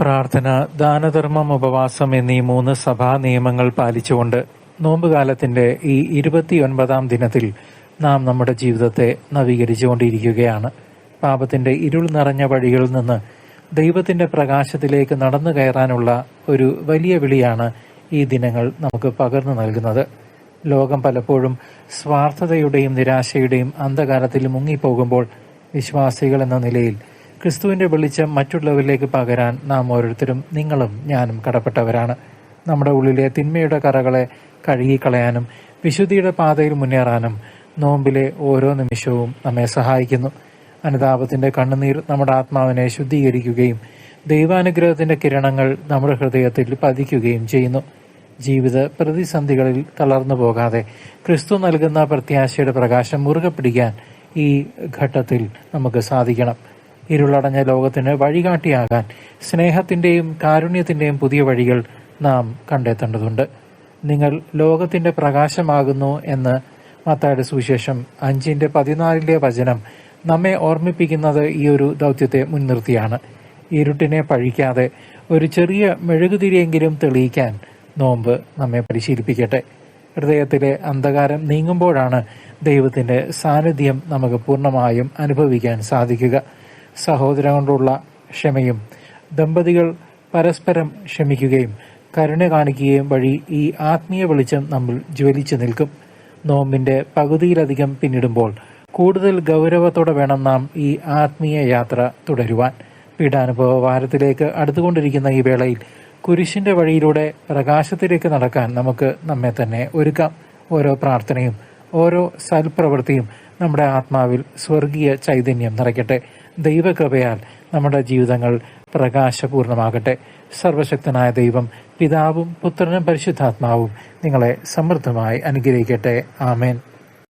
പ്രാർത്ഥന, ദാനധർമ്മം, ഉപവാസം എന്നീ 3 സഭാ നിയമങ്ങൾ പാലിച്ചുകൊണ്ട് നോമ്പുകാലത്തിന്റെ ഈ 29-ാം ദിനത്തിൽ നാം നമ്മുടെ ജീവിതത്തെ നവീകരിച്ചുകൊണ്ടിരിക്കുകയാണ്. പാപത്തിന്റെ ഇരുൾ നിറഞ്ഞ വഴികളിൽ നിന്ന് ദൈവത്തിന്റെ പ്രകാശത്തിലേക്ക് നടന്നു കയറാനുള്ള ഒരു വലിയ വിളിയാണ് ഈ ദിനങ്ങൾ നമുക്ക് പകർന്നു നൽകുന്നത്. ലോകം പലപ്പോഴും സ്വാർത്ഥതയുടെയും നിരാശയുടെയും അന്ധകാരത്തിൽ മുങ്ങിപ്പോകുമ്പോൾ വിശ്വാസികൾ എന്ന നിലയിൽ ക്രിസ്തുവിന്റെ വെളിച്ചം മറ്റുള്ളവരിലേക്ക് പകരാൻ നാം ഓരോരുത്തരും, നിങ്ങളും ഞാനും കടപ്പെട്ടവരാണ്. നമ്മുടെ ഉള്ളിലെ തിന്മയുടെ കറകളെ കഴുകിക്കളയാനും വിശുദ്ധിയുടെ പാതയിൽ മുന്നേറാനും നോമ്പിലെ ഓരോ നിമിഷവും നമ്മെ സഹായിക്കുന്നു. അനുതാപത്തിന്റെ കണ്ണുനീർ നമ്മുടെ ആത്മാവിനെ ശുദ്ധീകരിക്കുകയും ദൈവാനുഗ്രഹത്തിന്റെ കിരണങ്ങൾ നമ്മുടെ ഹൃദയത്തിൽ പതിക്കുകയും ചെയ്യുന്നു. ജീവിത പ്രതിസന്ധികളിൽ തളർന്നു പോകാതെ ക്രിസ്തു നൽകുന്ന പ്രത്യാശയുടെ പ്രകാശം മുറുകെ പിടിക്കാൻ ഈ ഘട്ടത്തിൽ നമുക്ക് സാധിക്കണം. ഇരുളടഞ്ഞ ലോകത്തിന് വഴികാട്ടിയാകാൻ സ്നേഹത്തിന്റെയും കാരുണ്യത്തിന്റെയും പുതിയ വഴികൾ നാം കണ്ടെത്തേണ്ടതുണ്ട്. നിങ്ങൾ ലോകത്തിന്റെ പ്രകാശമാകുന്നു എന്ന് മത്തായിയുടെ സുവിശേഷം 5:14 വചനം നമ്മെ ഓർമ്മിപ്പിക്കുന്നത് ഈ ഒരു ദൗത്യത്തെ മുൻനിർത്തിയാണ്. ഇരുട്ടിനെ പഴിക്കാതെ ഒരു ചെറിയ മെഴുകുതിരിയെങ്കിലും തെളിയിക്കാൻ നോമ്പ് നമ്മെ പരിശീലിപ്പിക്കട്ടെ. ഹൃദയത്തിലെ അന്ധകാരം നീങ്ങുമ്പോഴാണ് ദൈവത്തിന്റെ സാന്നിധ്യം നമുക്ക് പൂർണ്ണമായും അനുഭവിക്കാൻ സാധിക്കുക. സഹോദരൻ കൊണ്ടുള്ള ക്ഷമയും ദമ്പതികൾ പരസ്പരം ക്ഷമിക്കുകയും കരുണ കാണിക്കുകയും വഴി ഈ ആത്മീയ വെളിച്ചം നമ്മൾ ജ്വലിച്ചു നിൽക്കും. നോമ്പിന്റെ പകുതിയിലധികം പിന്നിടുമ്പോൾ കൂടുതൽ ഗൗരവത്തോടെ വേണം നാം ഈ ആത്മീയ യാത്ര തുടരുവാൻ. പീഡാനുഭവ വാരത്തിലേക്ക് അടുത്തുകൊണ്ടിരിക്കുന്ന ഈ വേളയിൽ കുരിശിന്റെ വഴിയിലൂടെ പ്രകാശത്തിലേക്ക് നടക്കാൻ നമുക്ക് നമ്മെ തന്നെ ഒരുക്കാം. ഓരോ പ്രാർത്ഥനയും ഓരോ സൽപ്രവൃത്തിയും നമ്മുടെ ആത്മാവിൽ സ്വർഗീയ ചൈതന്യം നിറയ്ക്കട്ടെ. ദൈവകൃപയാൽ നമ്മുടെ ജീവിതങ്ങൾ പ്രകാശപൂർണമാകട്ടെ. സർവശക്തനായ ദൈവം, പിതാവും പുത്രനും പരിശുദ്ധാത്മാവും നിങ്ങളെ സമൃദ്ധമായി അനുഗ്രഹിക്കട്ടെ. ആമേൻ.